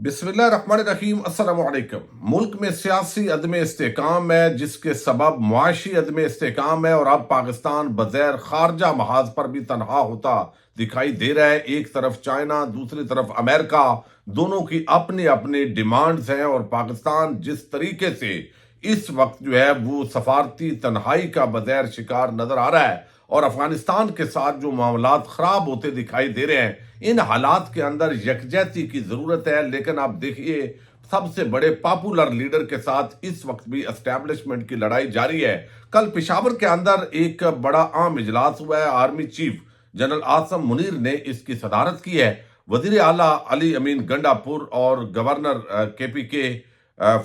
بسم اللہ الرحمن الرحیم۔ السلام علیکم۔ ملک میں سیاسی عدم استحکام ہے جس کے سبب معاشی عدم استحکام ہے، اور اب پاکستان بغیر خارجہ محاذ پر بھی تنہا ہوتا دکھائی دے رہا ہے۔ ایک طرف چائنا، دوسری طرف امریکہ، دونوں کی اپنی اپنی ڈیمانڈز ہیں، اور پاکستان جس طریقے سے اس وقت وہ سفارتی تنہائی کا بغیر شکار نظر آ رہا ہے، اور افغانستان کے ساتھ جو معاملات خراب ہوتے دکھائی دے رہے ہیں، ان حالات کے اندر یکجہتی کی ضرورت ہے۔ لیکن آپ دیکھیے، سب سے بڑے پاپولر لیڈر کے ساتھ اس وقت بھی اسٹیبلشمنٹ کی لڑائی جاری ہے۔ کل پشاور کے اندر ایک بڑا عام اجلاس ہوا ہے۔ Army chief general Asim Munir نے اس کی صدارت کی ہے۔ وزیر اعلیٰ علی امین گنڈا پور اور گورنر KPK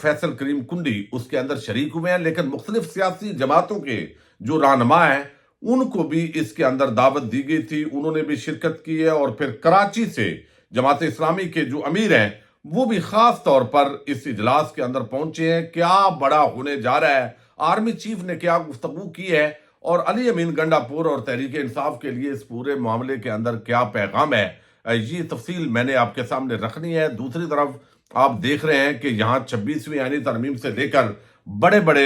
فیصل کریم کنڈی اس کے اندر شریک ہوئے ہیں، لیکن مختلف سیاسی جماعتوں کے جو رہنما ہیں ان کو بھی اس کے اندر دعوت دی گئی تھی، انہوں نے بھی شرکت کی ہے۔ اور پھر کراچی سے جماعت اسلامی کے جو امیر ہیں وہ بھی خاص طور پر اس اجلاس کے اندر پہنچے ہیں۔ کیا بڑا ہونے جا رہا ہے، آرمی چیف نے کیا گفتگو کی ہے، اور علی امین گنڈا پور اور تحریک انصاف کے لیے اس پورے معاملے کے اندر کیا پیغام ہے، یہ تفصیل میں نے آپ کے سامنے رکھنی ہے۔ دوسری طرف آپ دیکھ رہے ہیں کہ یہاں 26ویں آئینی ترمیم سے لے کر بڑے بڑے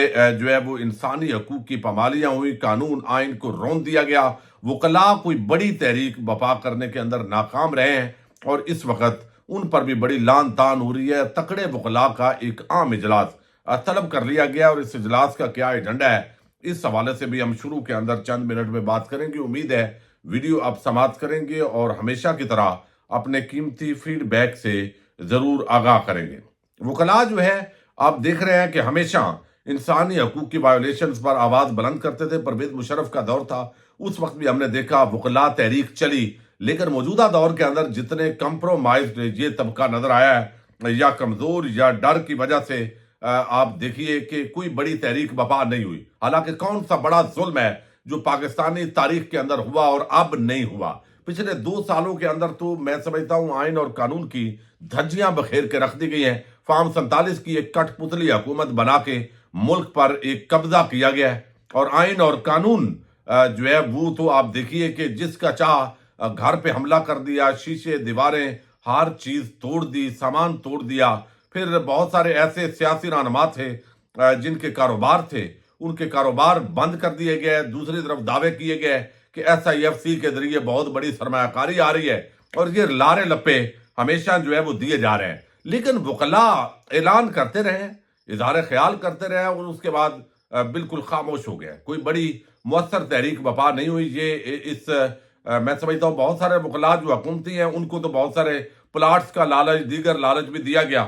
وہ انسانی حقوق کی پامالیاں ہوئی، قانون آئین کو رون دیا گیا، وکلاء کوئی بڑی تحریک برپا کرنے کے اندر ناکام رہے ہیں، اور اس وقت ان پر بھی بڑی لان تان ہو رہی ہے۔ تکڑے وکلاء کا ایک عام اجلاس طلب کر لیا گیا، اور اس اجلاس کا کیا ایجنڈا ہے، اس حوالے سے بھی ہم شروع کے اندر چند منٹ میں بات کریں گے۔ امید ہے ویڈیو آپ سماعت کریں گے اور ہمیشہ کی طرح اپنے قیمتی فیڈ بیک سے ضرور آگاہ کریں گے۔ وکلاء آپ دیکھ رہے ہیں کہ ہمیشہ انسانی حقوق کی وائولیشنز پر آواز بلند کرتے تھے۔ پرویز مشرف کا دور تھا، اس وقت بھی ہم نے دیکھا وکلاء تحریک چلی، لیکن موجودہ دور کے اندر جتنے کمپرومائزڈ یہ طبقہ نظر آیا ہے، یا کمزور یا ڈر کی وجہ سے آپ دیکھیے کہ کوئی بڑی تحریک برپا نہیں ہوئی۔ حالانکہ کون سا بڑا ظلم ہے جو پاکستانی تاریخ کے اندر ہوا اور اب نہیں ہوا۔ پچھلے 2 سالوں کے اندر تو میں سمجھتا ہوں آئین اور قانون کی دھجیاں بکھیر کے رکھ دی گئی ہیں۔ فارم 47 کی ایک کٹ پتلی حکومت بنا کے ملک پر ایک قبضہ کیا گیا ہے، اور آئین اور قانون وہ تو آپ دیکھیے کہ جس کا چاہ گھر پہ حملہ کر دیا، شیشے، دیواریں، ہر چیز توڑ دی، سامان توڑ دیا۔ پھر بہت سارے ایسے سیاسی رہنما تھے جن کے کاروبار تھے، ان کے کاروبار بند کر دیے گئے۔ دوسری طرف دعوے کیے گئے کہ SIFC کے ذریعے بہت بڑی سرمایہ کاری آ رہی ہے، اور یہ لارے لپے ہمیشہ وہ دیے جا رہے ہیں۔ لیکن وکلاء اعلان کرتے رہے، اظہار خیال کرتے رہے، اور اس کے بعد بالکل خاموش ہو گئے۔ کوئی بڑی مؤثر تحریک برپا نہیں ہوئی۔ میں سمجھتا ہوں بہت سارے وکلاء جو حکومتی ہیں ان کو تو بہت سارے پلاٹس کا لالچ، دیگر لالچ بھی دیا گیا،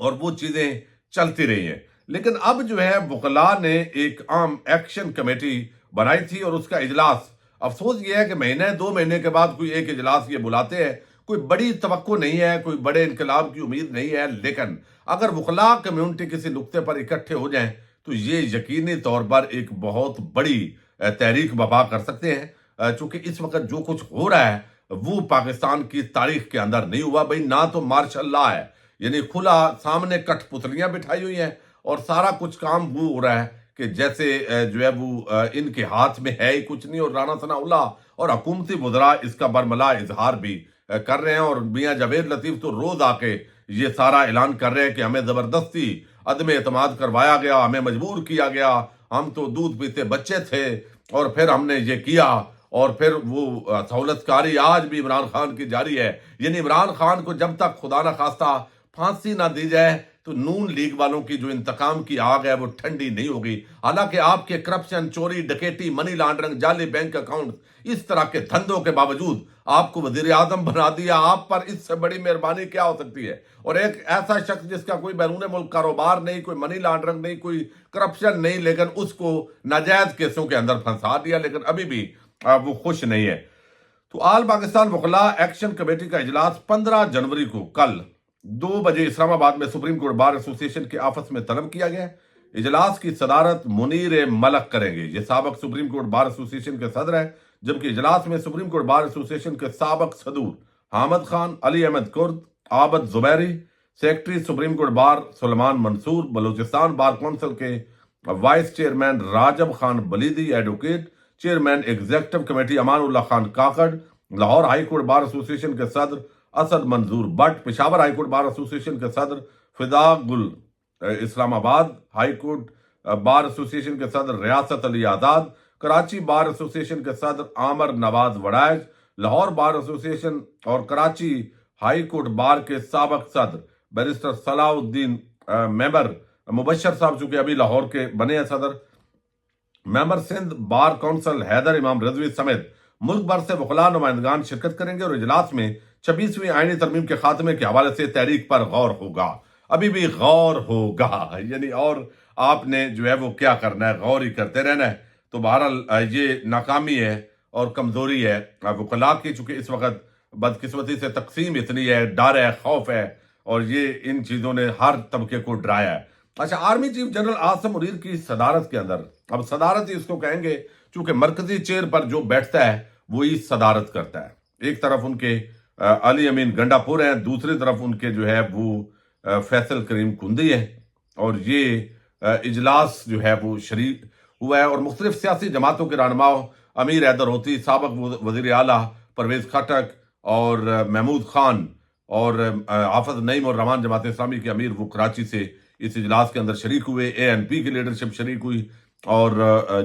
اور وہ چیزیں چلتی رہی ہیں۔ لیکن اب وکلاء نے ایک عام ایکشن کمیٹی بنائی تھی، اور اس کا اجلاس، افسوس یہ ہے کہ مہینے 2 مہینے کے بعد کوئی ایک اجلاس یہ بلاتے ہیں۔ کوئی بڑی توقع نہیں ہے، کوئی بڑے انقلاب کی امید نہیں ہے، لیکن اگر وکلاء کمیونٹی کسی نقطے پر اکٹھے ہو جائیں تو یہ یقینی طور پر ایک بہت بڑی تحریک برپا کر سکتے ہیں۔ چونکہ اس وقت جو کچھ ہو رہا ہے وہ پاکستان کی تاریخ کے اندر نہیں ہوا بھائی۔ نہ تو مارشل لا ہے، یعنی کھلا سامنے کٹ پتلیاں بٹھائی ہوئی ہیں، اور سارا کچھ کام وہ ہو رہا ہے کہ جیسے وہ ان کے ہاتھ میں ہے ہی کچھ نہیں۔ اور رانا ثناء اللہ اور حکومتی وزراء اس کا برملا اظہار بھی کر رہے ہیں، اور میاں جاوید لطیف تو روز آ کے یہ سارا اعلان کر رہے ہیں کہ ہمیں زبردستی عدم اعتماد کروایا گیا، ہمیں مجبور کیا گیا، ہم تو دودھ پیتے بچے تھے، اور پھر ہم نے یہ کیا۔ اور پھر وہ سہولت کاری آج بھی عمران خان کی جاری ہے، یعنی عمران خان کو جب تک خدا نہ خواستہ پھانسی نہ دی جائے تو نون لیگ والوں کی جو انتقام کی آگ ہے وہ ٹھنڈی نہیں ہوگی۔ حالانکہ آپ کے کرپشن، چوری، ڈکیٹی، منی لانڈرنگ، جعلی بینک اکاؤنٹ، اس طرح کے دھندوں کے باوجود آپ کو وزیر اعظم بنا دیا۔ آپ پر اس سے بڑی مہربانی کیا ہو سکتی ہے؟ اور ایک ایسا شخص جس کا کوئی بیرون ملک کاروبار نہیں، کوئی منی لانڈرنگ نہیں، کوئی کرپشن نہیں، لیکن اس کو ناجائز کیسوں کے اندر پھنسا دیا، لیکن ابھی بھی وہ خوش نہیں ہے۔ تو آل پاکستان وکلاء ایکشن کمیٹی کا اجلاس 15 جنوری کو کل 2 بجے اسلام آباد میں supreme court bar association کے آفس میں طلب کیا گیا۔ اجلاس کی صدارت منیر ملک کریں گے، یہ سابق supreme court bar association کے صدر ہیں، جبکہ اجلاس میں supreme court bar association کے سابق صدور Hamid Khan, Ali Ahmed Kurd, Abid Zuberi, secretary supreme court bar Salman Mansoor, Balochistan bar council کے vice chairman Rajab Khan Buledi advocate, chairman executive committee Aman Ullah Khan Kakar, Lahore high court bar association کے صدر Asad Manzoor Butt, Peshawar high court bar association کے صدر فدا گل، اسلام آباد ہائی کورٹ بار ایسوسیشن کے صدر ریاست علی آزاد، کراچی بار ایسوسیشن کے صدر عامر نواز وڑائج، لاہور بار ایسوسیشن اور کراچی ہائی کورٹ بار کے سابق صدر بیرسٹر صلاح الدین ممبر مبشر صاحب، چونکہ ابھی لاہور کے بنے ہیں صدر، ممبر سندھ بار کونسل حیدر امام رضوی سمیت ملک بھر سے وکلاء نمائندگان شرکت کریں گے اور اجلاس میں 26ویں آئینی ترمیم کے خاتمے کے حوالے سے تحریک پر غور ہوگا۔ ابھی بھی غور ہوگا، یعنی اور آپ نے جو ہے وہ کیا کرنا ہے، غور ہی کرتے رہنا ہے۔ تو بہرحال یہ ناکامی ہے اور کمزوری ہے وکلاء کی، چونکہ اس وقت بدقسمتی سے تقسیم اتنی ہے، ڈر ہے، خوف ہے، اور یہ ان چیزوں نے ہر طبقے کو ڈرایا ہے۔ اچھا، army chief general Asim Munir کی صدارت کے اندر، اب صدارت ہی اس کو کہیں گے چونکہ مرکزی چیئر پر جو بیٹھتا ہے وہی صدارت کرتا ہے۔ ایک طرف ان کے علی امین گنڈا پور ہیں، دوسری طرف ان کے جو ہے وہ فیصل کریم کندی ہے، اور یہ اجلاس جو ہے وہ شریک ہوا ہے، اور مختلف سیاسی جماعتوں کے رہنماؤں امیر حیدر ہوتی، سابق وزیر اعلیٰ پرویز خٹک اور محمود خان اور حافظ نعیم اور رحمان جماعت اسلامی کے امیر، وہ کراچی سے اس اجلاس کے اندر شریک ہوئے۔ اے این پی کی لیڈرشپ شریک ہوئی اور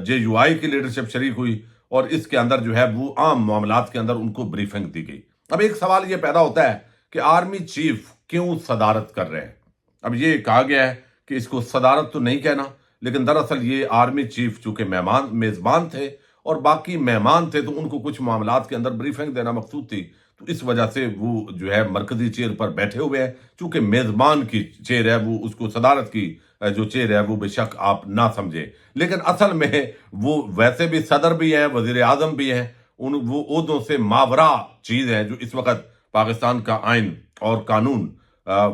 جے یو آئی کی لیڈرشپ شریک ہوئی، اور اس کے اندر جو ہے وہ عام معاملات کے اندر ان کو بریفنگ دی گئی۔ اب ایک سوال یہ پیدا ہوتا ہے کہ آرمی چیف کیوں صدارت کر رہے ہیں؟ اب یہ کہا گیا ہے کہ اس کو صدارت تو نہیں کہنا، لیکن دراصل یہ آرمی چیف چونکہ میزبان تھے اور باقی مہمان تھے، تو ان کو کچھ معاملات کے اندر بریفنگ دینا مقصود تھی، تو اس وجہ سے وہ جو ہے مرکزی چیئر پر بیٹھے ہوئے ہیں۔ چونکہ میزبان کی چیئر ہے، وہ اس کو صدارت کی جو چیئر ہے وہ بے شک آپ نہ سمجھے، لیکن اصل میں وہ ویسے بھی صدر بھی ہیں، وزیر اعظم بھی ہیں، وہ عہدوں سے ماورا چیز ہے جو اس وقت پاکستان کا آئین اور قانون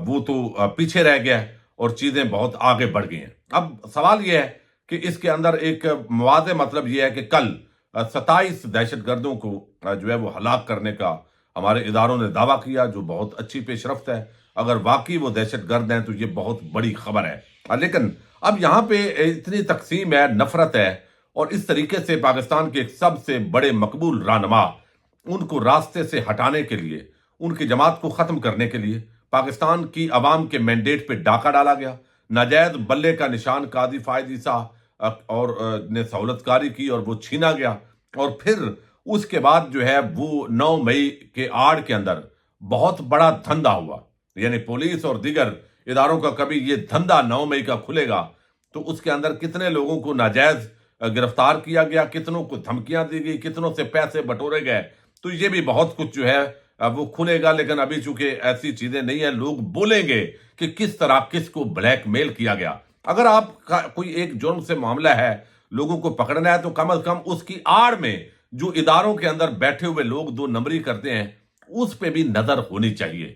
وہ تو پیچھے رہ گیا ہے اور چیزیں بہت آگے بڑھ گئی ہیں۔ اب سوال یہ ہے کہ اس کے اندر ایک واضح مطلب یہ ہے کہ کل 27 دہشت گردوں کو جو ہے وہ ہلاک کرنے کا ہمارے اداروں نے دعویٰ کیا، جو بہت اچھی پیش رفت ہے۔ اگر واقعی وہ دہشت گرد ہیں تو یہ بہت بڑی خبر ہے، لیکن اب یہاں پہ اتنی تقسیم ہے، نفرت ہے، اور اس طریقے سے پاکستان کے سب سے بڑے مقبول رہنما، ان کو راستے سے ہٹانے کے لیے، ان کی جماعت کو ختم کرنے کے لیے پاکستان کی عوام کے مینڈیٹ پہ ڈاکہ ڈالا گیا، ناجائز بلے کا نشان قاضی فائد عیسیٰ اور نے سہولت کاری کی اور وہ چھینا گیا، اور پھر اس کے بعد جو ہے وہ 9 مئی کے آڑ کے اندر بہت بڑا دھندا ہوا، یعنی پولیس اور دیگر اداروں کا کبھی یہ دھندا 9 مئی کا کھلے گا تو اس کے اندر کتنے لوگوں کو ناجائز گرفتار کیا گیا، کتنوں کو دھمکیاں دی گئی، کتنوں سے پیسے بٹورے گئے، تو یہ بھی بہت کچھ جو ہے وہ کھلے گا۔ لیکن ابھی چونکہ ایسی چیزیں نہیں ہیں، لوگ بولیں گے کہ کس طرح کس کو بلیک میل کیا گیا۔ اگر آپ کا کوئی ایک جرم سے معاملہ ہے، لوگوں کو پکڑنا ہے، تو کم از کم اس کی آڑ میں جو اداروں کے اندر بیٹھے ہوئے لوگ 2 نمبری کرتے ہیں اس پہ بھی نظر ہونی چاہیے۔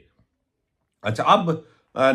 اچھا، اب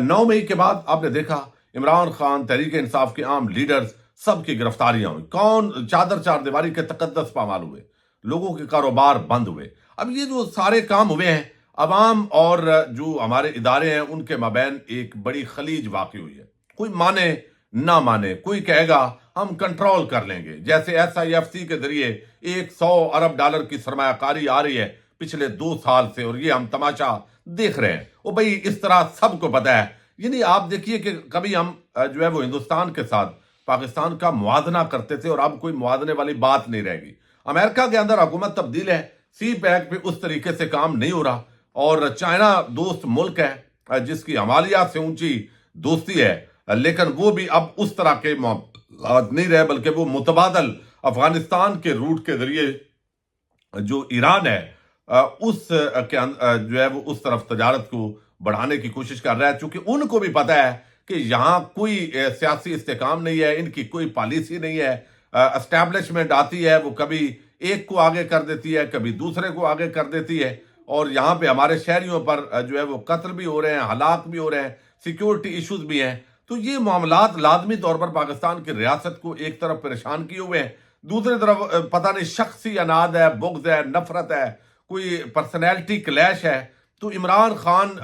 9 مئی کے بعد آپ نے دیکھا عمران خان، تحریک انصاف کے عام لیڈرز، سب کی گرفتاریاں ہوئی، کون چادر چار دیواری کے تقدس پامال ہوئے، لوگوں کے کاروبار بند ہوئے۔ اب یہ جو سارے کام ہوئے ہیں، عوام اور جو ہمارے ادارے ہیں ان کے مابین ایک بڑی خلیج واقع ہوئی ہے۔ کوئی مانے نہ مانے، کوئی کہے گا ہم کنٹرول کر لیں گے، جیسے ایس آئی ایف سی کے ذریعے 100 ارب ڈالر کی سرمایہ کاری آ رہی ہے پچھلے 2 سال سے، اور یہ ہم تماشا دیکھ رہے ہیں۔ وہ بھائی اس طرح سب کو پتہ ہے، یعنی آپ دیکھیے کہ کبھی ہم جو ہے وہ ہندوستان کے ساتھ پاکستان کا موازنہ کرتے تھے، اور اب کوئی موازنے والی بات نہیں رہ گئی۔ امریکہ کے اندر حکومت تبدیل ہے، سی پیک پہ اس طریقے سے کام نہیں ہو رہا، اور چائنا دوست ملک ہے جس کی ہمالیہ سے اونچی دوستی ہے، لیکن وہ بھی اب اس طرح کے معاملات نہیں رہے، بلکہ وہ متبادل افغانستان کے روٹ کے ذریعے جو ایران ہے اس کے جو ہے وہ اس طرف تجارت کو بڑھانے کی کوشش کر رہا ہے، چونکہ ان کو بھی پتہ ہے کہ یہاں کوئی سیاسی استحکام نہیں ہے، ان کی کوئی پالیسی نہیں ہے، اسٹیبلشمنٹ آتی ہے وہ کبھی ایک کو آگے کر دیتی ہے، کبھی دوسرے کو آگے کر دیتی ہے، اور یہاں پہ ہمارے شہریوں پر جو ہے وہ قتل بھی ہو رہے ہیں، ہلاک بھی ہو رہے ہیں، سیکیورٹی ایشوز بھی ہیں۔ تو یہ معاملات لازمی طور پر پاکستان کی ریاست کو ایک طرف پریشان کیے ہوئے ہیں، دوسری طرف پتہ نہیں شخصی اناد ہے، بغض ہے، نفرت ہے، کوئی پرسنالٹی کلیش ہے۔ تو عمران خان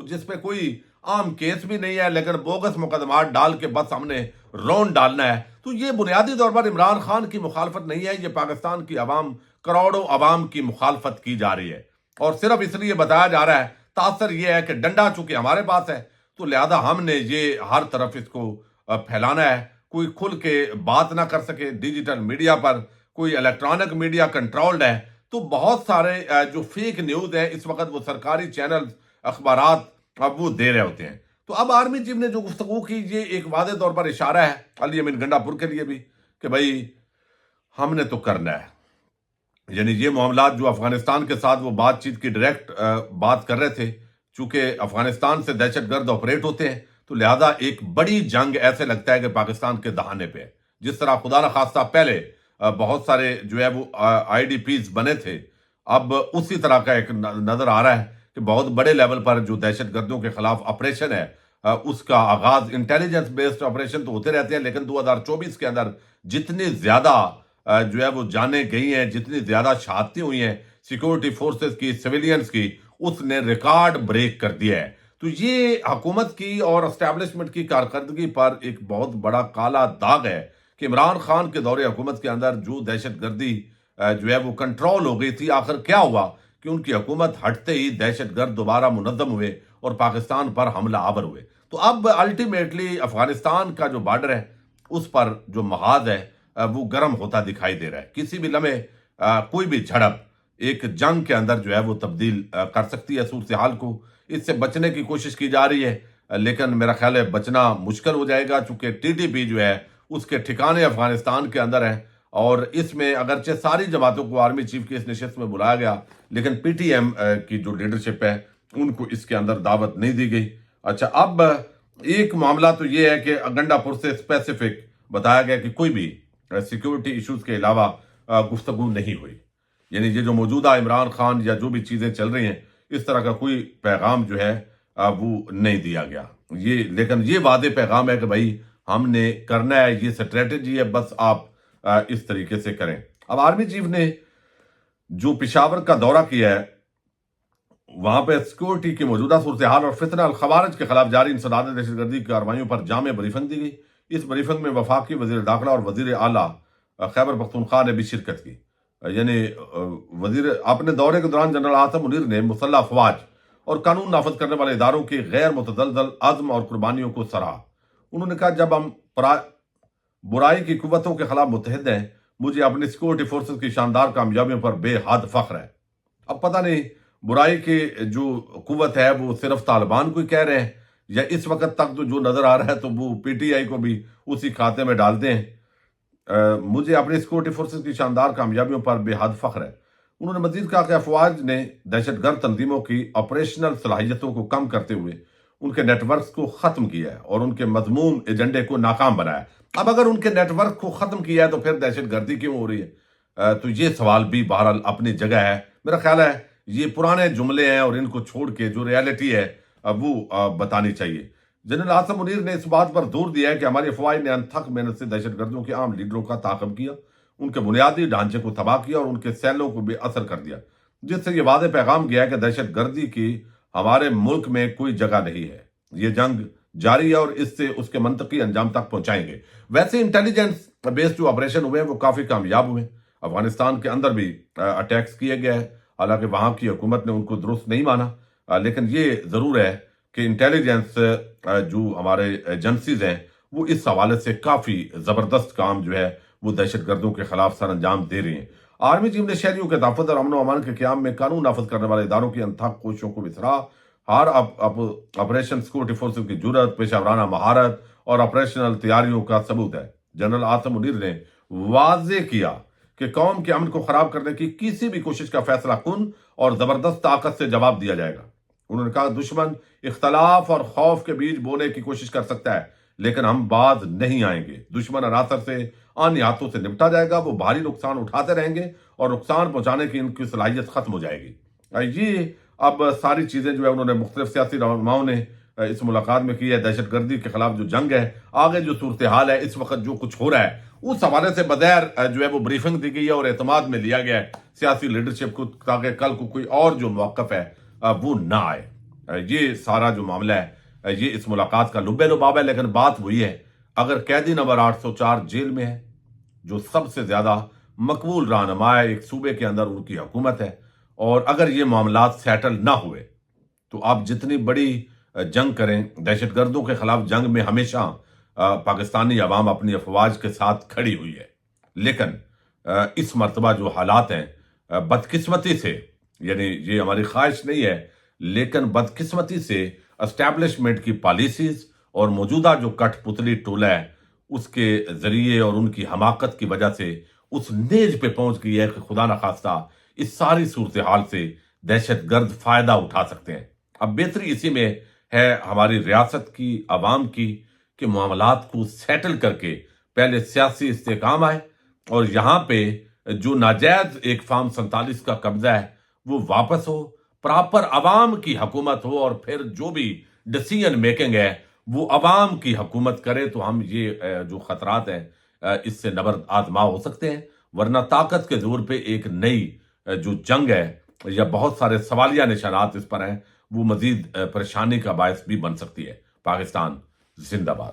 جس پہ کوئی عام کیس بھی نہیں ہے، لیکن بوگس مقدمات ڈال کے بس ہم نے رون ڈالنا ہے، تو یہ بنیادی طور پر عمران خان کی مخالفت نہیں ہے، یہ پاکستان کی عوام، کروڑوں عوام کی مخالفت کی جا رہی ہے، اور صرف اس لیے بتایا جا رہا ہے تاثر یہ ہے کہ ڈنڈا چونکہ ہمارے پاس ہے تو لہذا ہم نے یہ ہر طرف اس کو پھیلانا ہے. کوئی کھل کے بات نہ کر سکے. ڈیجیٹل میڈیا پر کوئی الیکٹرانک میڈیا کنٹرولڈ ہے تو بہت سارے جو فیک نیوز ہیں اس وقت وہ سرکاری چینل اخبارات اب وہ دے رہے ہوتے ہیں. تو اب آرمی چیف نے جو گفتگو کی یہ ایک واضح طور پر اشارہ ہے علی امین گنڈا پور کے لیے بھی کہ بھائی ہم نے تو کرنا ہے. یعنی یہ معاملات جو افغانستان کے ساتھ وہ بات چیت کی ڈائریکٹ بات کر رہے تھے چونکہ افغانستان سے دہشت گرد آپریٹ ہوتے ہیں تو لہذا ایک بڑی جنگ ایسے لگتا ہے کہ پاکستان کے دہانے پہ ہے. جس طرح خدا نخواستہ پہلے بہت سارے جو ہے وہ آئی ڈی پیز بنے تھے اب اسی طرح کا ایک نظر آ رہا ہے کہ بہت بڑے لیول پر جو دہشت گردوں کے خلاف آپریشن ہے اس کا آغاز انٹیلیجنس بیسڈ آپریشن تو ہوتے رہتے ہیں لیکن 2024 کے اندر جتنی زیادہ جو ہے وہ جانیں گئی ہیں جتنی زیادہ شہادتیں ہوئی ہیں سیکورٹی فورسز کی سویلینز کی اس نے ریکارڈ بریک کر دیا ہے. تو یہ حکومت کی اور اسٹیبلشمنٹ کی کارکردگی پر ایک بہت بڑا کالا داغ ہے کہ عمران خان کے دور حکومت کے اندر جو دہشت گردی جو ہے وہ کنٹرول ہو گئی تھی آخر کیا ہوا کہ ان کی حکومت ہٹتے ہی دہشت گرد دوبارہ منظم ہوئے اور پاکستان پر حملہ آور ہوئے. تو اب الٹیمیٹلی افغانستان کا جو بارڈر ہے اس پر جو محاذ ہے وہ گرم ہوتا دکھائی دے رہا ہے. کسی بھی لمحے کوئی بھی جھڑپ ایک جنگ کے اندر جو ہے وہ تبدیل کر سکتی ہے صورتحال کو. اس سے بچنے کی کوشش کی جا رہی ہے لیکن میرا خیال ہے بچنا مشکل ہو جائے گا چونکہ ٹی ٹی پی جو ہے اس کے ٹھکانے افغانستان کے اندر ہیں اور اس میں اگرچہ ساری جماعتوں کو آرمی چیف کی اس نشست میں بلایا گیا لیکن پی ٹی ایم کی جو لیڈرشپ ہے ان کو اس کے اندر دعوت نہیں دی گئی. اچھا اب ایک معاملہ تو یہ ہے کہ گنڈا پور سے اسپیسیفک بتایا گیا کہ کوئی بھی سیکیورٹی ایشوز کے علاوہ گفتگو نہیں ہوئی. یعنی یہ جو موجودہ عمران خان یا جو بھی چیزیں چل رہی ہیں اس طرح کا کوئی پیغام جو ہے وہ نہیں دیا گیا. لیکن یہ واضح پیغام ہے کہ بھائی ہم نے کرنا ہے یہ اسٹریٹجی ہے بس آپ اس طریقے سے کریں. اب آرمی چیف نے جو پشاور کا دورہ کیا ہے وہاں پہ سیکورٹی کی موجودہ صورتحال اور فتنہ الخوارج کے خلاف جاری انسداد دہشت گردی کی کارروائیوں پر جامع بریفنگ دی گئی. اس بریفنگ میں وفاقی وزیر داخلہ اور وزیر اعلیٰ خیبر پختونخوا نے بھی شرکت کی. یعنی وزیر اپنے دورے کے دوران جنرل عاصم منیر نے مسلح افواج اور قانون نافذ کرنے والے اداروں کی غیر متزلزل عزم اور قربانیوں کو سراہا. انہوں نے کہا جب ہم برائی کی قوتوں کے خلاف متحد ہیں مجھے اپنی سیکورٹی فورسز کی شاندار کامیابیوں پر بے حد فخر ہے. اب پتہ نہیں برائی کی جو قوت ہے وہ صرف طالبان کو ہی کہہ رہے ہیں یا اس وقت تک تو جو نظر آ رہا ہے تو وہ پی ٹی آئی کو بھی اسی کھاتے میں ڈالتے ہیں. مجھے اپنی سیکورٹی فورسز کی شاندار کامیابیوں پر بے حد فخر ہے. انہوں نے مزید کہا کہ افواج نے دہشت گرد تنظیموں کی آپریشنل صلاحیتوں کو کم کرتے ہوئے ان کے نیٹ ورکس کو ختم کیا ہے اور ان کے مذموم ایجنڈے کو ناکام بنایا. اب اگر ان کے نیٹ ورک کو ختم کیا ہے تو پھر دہشت گردی کیوں ہو رہی ہے؟ تو یہ سوال بھی بہرحال اپنی جگہ ہے. میرا خیال ہے یہ پرانے جملے ہیں اور ان کو چھوڑ کے جو ریالٹی ہے وہ بتانی چاہیے. جنرل عاصم منیر نے اس بات پر زور دیا ہے کہ ہماری افواج نے انتھک محنت سے دہشت گردوں کے عام لیڈروں کا تعاقب کیا ان کے بنیادی ڈھانچے کو تباہ کیا اور ان کے سیلوں کو بے اثر کر دیا جس سے یہ واضح پیغام گیا ہے کہ دہشت گردی کی ہمارے ملک میں کوئی جگہ نہیں ہے. یہ جنگ جاری ہے اور اس سے اس کے منطقی انجام تک پہنچائیں گے. ویسے انٹیلیجنس بیسڈ جو آپریشن ہوئے ہیں وہ کافی کامیاب ہوئے. افغانستان کے اندر بھی اٹیکس کیے گئے ہیں حالانکہ وہاں کی حکومت نے ان کو درست نہیں مانا لیکن یہ ضرور ہے کہ انٹیلیجنس جو ہمارے ایجنسیز ہیں وہ اس حوالے سے کافی زبردست کام جو ہے وہ دہشت گردوں کے خلاف سر انجام دے رہی ہیں. آرمی چیف نے شہریوں کے تحفظ اور امن و امان کے قیام میں قانون نافذ کرنے والے اداروں کی انتھک کوششوں کو بھی سراہا. ہر آپریشن سیکورٹی فورسز کی جرات پیشہ ورانہ مہارت اور آپریشنل تیاریوں کا ثبوت ہے. جنرل عاصم منیر نے واضح کیا کہ قوم کے امن کو خراب کرنے کی کسی بھی کوشش کا فیصلہ کن اور زبردست طاقت سے جواب دیا جائے گا. انہوں نے کہا دشمن اختلاف اور خوف کے بیج بونے کی کوشش کر سکتا ہے لیکن ہم باز نہیں آئیں گے. دشمن عناصر سے آنی ہاتھوں سے نپٹا جائے گا. وہ بھاری نقصان اٹھاتے رہیں گے اور نقصان پہنچانے کی ان کی صلاحیت ختم ہو جائے گی. یہ اب ساری چیزیں جو ہے انہوں نے مختلف سیاسی رہنماؤں نے اس ملاقات میں کی ہے. دہشت گردی کے خلاف جو جنگ ہے آگے جو صورتحال ہے اس وقت جو کچھ ہو رہا ہے اس حوالے سے بظاہر جو ہے وہ بریفنگ دی گئی ہے اور اعتماد میں لیا گیا ہے سیاسی لیڈرشپ کو تاکہ کل کو کوئی اور جو موقف ہے وہ نہ آئے. یہ سارا جو معاملہ ہے یہ اس ملاقات کا لب لباب ہے. لیکن بات وہی ہے اگر قیدی نمبر 804 جیل میں ہے جو سب سے زیادہ مقبول رہنما ہے ایک صوبے کے اندر ان کی حکومت ہے اور اگر یہ معاملات سیٹل نہ ہوئے تو آپ جتنی بڑی جنگ کریں، دہشت گردوں کے خلاف جنگ میں ہمیشہ پاکستانی عوام اپنی افواج کے ساتھ کھڑی ہوئی ہے، لیکن اس مرتبہ جو حالات ہیں، بدقسمتی سے، یعنی یہ ہماری خواہش نہیں ہے، لیکن بدقسمتی سے اسٹیبلشمنٹ کی پالیسیز اور موجودہ جو کٹ پتلی ٹولہ ہے اس کے ذریعے اور ان کی حماقت کی وجہ سے اس نیج پہ پہنچ گئی ہے کہ خدا نخواستہ اس ساری صورتحال سے دہشت گرد فائدہ اٹھا سکتے ہیں۔ اب بہتری اسی میں ہے ہماری ریاست کی، عوام کی، کہ معاملات کو سیٹل کر کے پہلے سیاسی استحکام آئے اور یہاں پہ جو ناجائز ایک فارم 47 کا قبضہ ہے وہ واپس ہو، پراپر عوام کی حکومت ہو، اور پھر جو بھی ڈیسیژن میکنگ ہے وہ عوام کی حکومت کرے، تو ہم یہ جو خطرات ہیں اس سے نبرد آزما ہو سکتے ہیں، ورنہ طاقت کے زور پہ ایک نئی جو جنگ ہے یا بہت سارے سوالیہ نشانات اس پر ہیں، وہ مزید پریشانی کا باعث بھی بن سکتی ہے۔ پاکستان زندہ باد۔